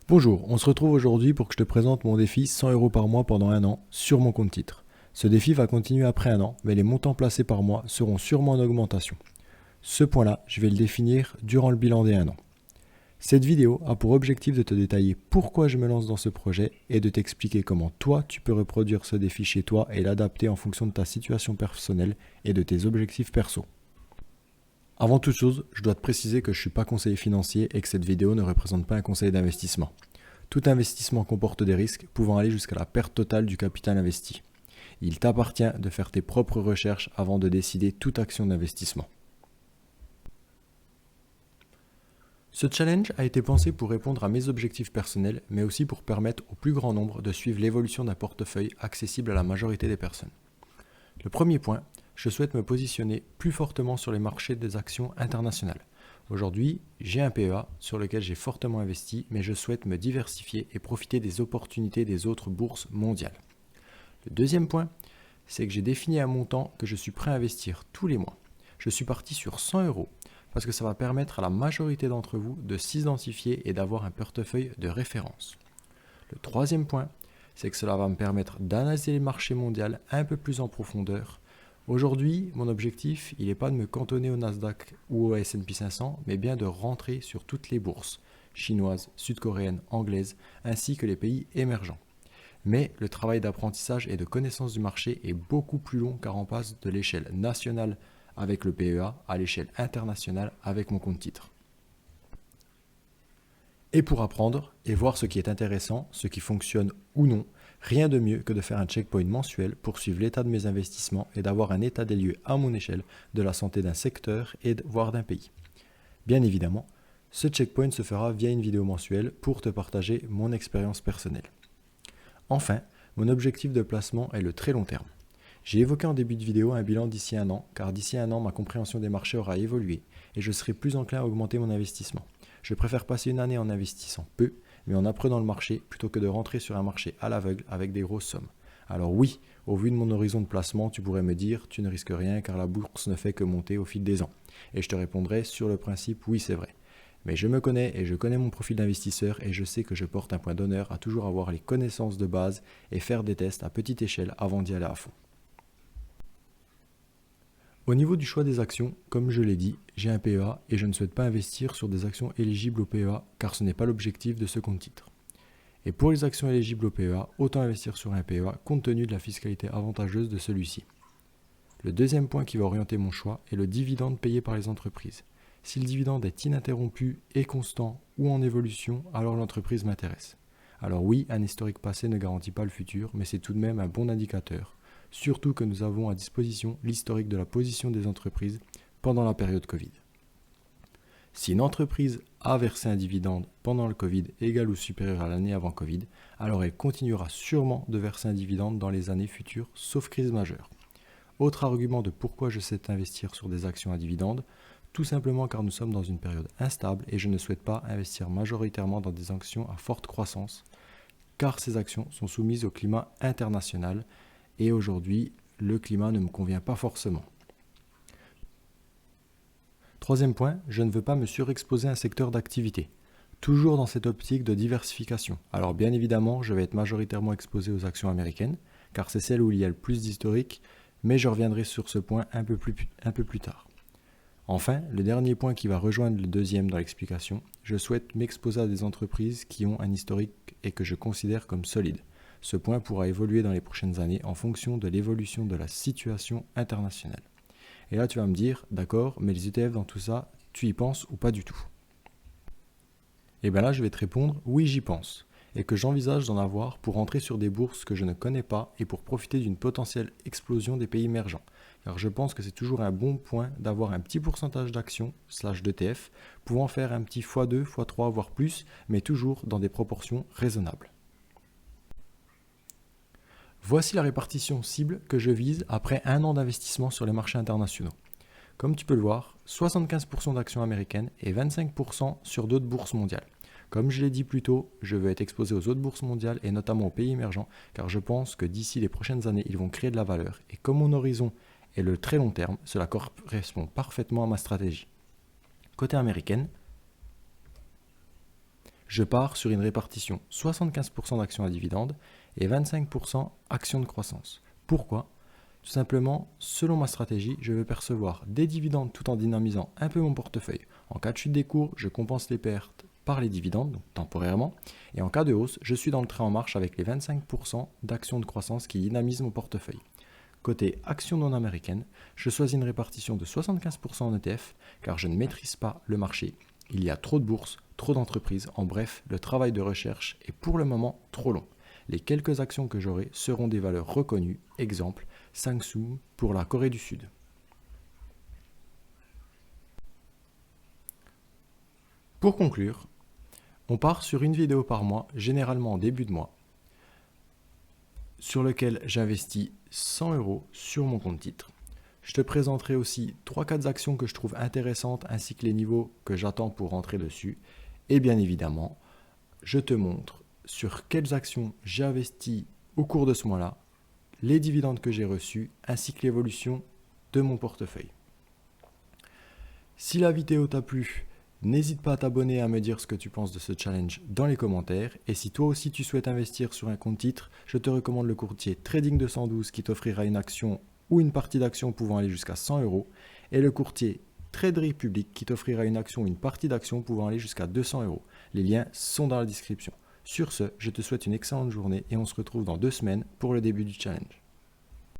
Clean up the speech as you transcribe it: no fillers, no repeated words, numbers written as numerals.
Bonjour, on se retrouve aujourd'hui pour que je te présente mon défi 100 euros par mois pendant un an sur mon compte titre. Ce défi va continuer après un an, mais les montants placés par mois seront sûrement en augmentation. Ce point-là, je vais le définir durant le bilan des un an. Cette vidéo a pour objectif de te détailler pourquoi je me lance dans ce projet et de t'expliquer comment toi tu peux reproduire ce défi chez toi et l'adapter en fonction de ta situation personnelle et de tes objectifs perso. Avant toute chose, je dois te préciser que je ne suis pas conseiller financier et que cette vidéo ne représente pas un conseil d'investissement. Tout investissement comporte des risques pouvant aller jusqu'à la perte totale du capital investi. Il t'appartient de faire tes propres recherches avant de décider toute action d'investissement. Ce challenge a été pensé pour répondre à mes objectifs personnels, mais aussi pour permettre au plus grand nombre de suivre l'évolution d'un portefeuille accessible à la majorité des personnes. Le premier point, je souhaite me positionner plus fortement sur les marchés des actions internationales. Aujourd'hui, j'ai un PEA sur lequel j'ai fortement investi, mais je souhaite me diversifier et profiter des opportunités des autres bourses mondiales. Le deuxième point, c'est que j'ai défini un montant que je suis prêt à investir tous les mois. Je suis parti sur 100 euros parce que ça va permettre à la majorité d'entre vous de s'identifier et d'avoir un portefeuille de référence. Le troisième point, c'est que cela va me permettre d'analyser les marchés mondiaux un peu plus en profondeur. Aujourd'hui, mon objectif, il n'est pas de me cantonner au Nasdaq ou au S&P 500, mais bien de rentrer sur toutes les bourses, chinoises, sud-coréennes, anglaises, ainsi que les pays émergents. Mais le travail d'apprentissage et de connaissance du marché est beaucoup plus long car on passe de l'échelle nationale avec le PEA à l'échelle internationale avec mon compte titre. Et pour apprendre et voir ce qui est intéressant, ce qui fonctionne ou non, rien de mieux que de faire un checkpoint mensuel pour suivre l'état de mes investissements et d'avoir un état des lieux à mon échelle de la santé d'un secteur et voire d'un pays. Bien évidemment, ce checkpoint se fera via une vidéo mensuelle pour te partager mon expérience personnelle. Enfin, mon objectif de placement est le très long terme. J'ai évoqué en début de vidéo un bilan d'ici un an, car d'ici un an, ma compréhension des marchés aura évolué et je serai plus enclin à augmenter mon investissement. Je préfère passer une année en investissant peu, mais en apprenant le marché, plutôt que de rentrer sur un marché à l'aveugle avec des grosses sommes. Alors oui, au vu de mon horizon de placement, tu pourrais me dire, tu ne risques rien car la bourse ne fait que monter au fil des ans. Et je te répondrai sur le principe, oui c'est vrai. Mais je me connais et je connais mon profil d'investisseur et je sais que je porte un point d'honneur à toujours avoir les connaissances de base et faire des tests à petite échelle avant d'y aller à fond. Au niveau du choix des actions, comme je l'ai dit, j'ai un PEA et je ne souhaite pas investir sur des actions éligibles au PEA car ce n'est pas l'objectif de ce compte titre. Et pour les actions éligibles au PEA, autant investir sur un PEA compte tenu de la fiscalité avantageuse de celui-ci. Le deuxième point qui va orienter mon choix est le dividende payé par les entreprises. Si le dividende est ininterrompu et constant ou en évolution, alors l'entreprise m'intéresse. Alors oui, un historique passé ne garantit pas le futur, mais c'est tout de même un bon indicateur. Surtout que nous avons à disposition l'historique de la position des entreprises pendant la période Covid. Si une entreprise a versé un dividende pendant le Covid égal ou supérieur à l'année avant Covid, alors elle continuera sûrement de verser un dividende dans les années futures, sauf crise majeure. Autre argument de pourquoi je souhaite investir sur des actions à dividendes, tout simplement car nous sommes dans une période instable et je ne souhaite pas investir majoritairement dans des actions à forte croissance, car ces actions sont soumises au climat international et aujourd'hui, le climat ne me convient pas forcément. Troisième point, je ne veux pas me surexposer à un secteur d'activité. Toujours dans cette optique de diversification. Alors bien évidemment, je vais être majoritairement exposé aux actions américaines, car c'est celle où il y a le plus d'historique, mais je reviendrai sur ce point un peu plus tard. Enfin, le dernier point qui va rejoindre le deuxième dans l'explication, je souhaite m'exposer à des entreprises qui ont un historique et que je considère comme solides. Ce point pourra évoluer dans les prochaines années en fonction de l'évolution de la situation internationale. Et là, tu vas me dire, d'accord, mais les ETF dans tout ça, tu y penses ou pas du tout? Et bien là, je vais te répondre, oui, j'y pense. Et que j'envisage d'en avoir pour entrer sur des bourses que je ne connais pas et pour profiter d'une potentielle explosion des pays émergents. Car je pense que c'est toujours un bon point d'avoir un petit pourcentage d'actions, /d'ETF, pouvant faire un petit x2, x3, voire plus, mais toujours dans des proportions raisonnables. Voici la répartition cible que je vise après un an d'investissement sur les marchés internationaux. Comme tu peux le voir, 75% d'actions américaines et 25% sur d'autres bourses mondiales. Comme je l'ai dit plus tôt, je veux être exposé aux autres bourses mondiales et notamment aux pays émergents car je pense que d'ici les prochaines années, ils vont créer de la valeur et comme mon horizon est le très long terme, cela correspond parfaitement à ma stratégie. Côté américaine, Je pars sur une répartition 75% d'actions à dividendes et 25% actions de croissance. Pourquoi ? Tout simplement, selon ma stratégie, je veux percevoir des dividendes tout en dynamisant un peu mon portefeuille. En cas de chute des cours, je compense les pertes par les dividendes, donc temporairement, et en cas de hausse, je suis dans le train en marche avec les 25% d'actions de croissance qui dynamisent mon portefeuille. Côté actions non américaines, je choisis une répartition de 75% en ETF car je ne maîtrise pas le marché. Il y a trop de bourses, trop d'entreprises, en bref, le travail de recherche est pour le moment trop long. Les quelques actions que j'aurai seront des valeurs reconnues, exemple Samsung pour la Corée du Sud. Pour conclure, on part sur une vidéo par mois, généralement en début de mois, sur lequel j'investis 100 € sur mon compte titre. Je te présenterai aussi 3-4 actions que je trouve intéressantes ainsi que les niveaux que j'attends pour rentrer dessus. Et bien évidemment, je te montre sur quelles actions j'ai investi au cours de ce mois-là, les dividendes que j'ai reçus ainsi que l'évolution de mon portefeuille. Si la vidéo t'a plu, n'hésite pas à t'abonner et à me dire ce que tu penses de ce challenge dans les commentaires. Et si toi aussi tu souhaites investir sur un compte titre, je te recommande le courtier Trading 212 qui t'offrira une action ou une partie d'action pouvant aller jusqu'à 100 € et le courtier Trade Republic qui t'offrira une action ou une partie d'action pouvant aller jusqu'à 200 €. Les liens sont dans la description. Sur ce, je te souhaite une excellente journée et on se retrouve dans 2 semaines pour le début du challenge.